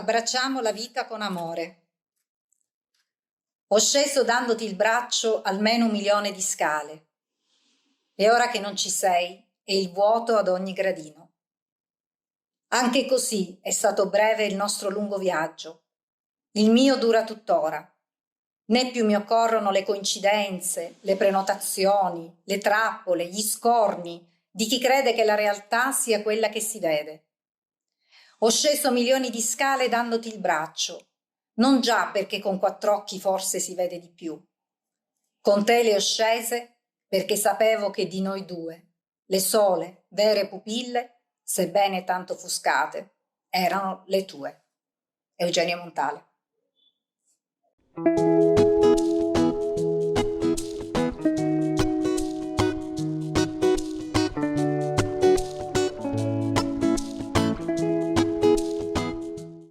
abbracciamo la vita con amore. Ho sceso dandoti il braccio almeno 1.000.000 di scale. E ora che non ci sei, è il vuoto ad ogni gradino. Anche così è stato breve il nostro lungo viaggio. Il mio dura tuttora. Né più mi occorrono le coincidenze, le prenotazioni, le trappole, gli scorni di chi crede che la realtà sia quella che si vede. Ho sceso 1.000.000 di scale dandoti il braccio, non già perché con 4 occhi forse si vede di più. Con te le ho scese perché sapevo che di noi due, le sole, vere pupille, sebbene tanto offuscate, erano le tue. Eugenia Montale.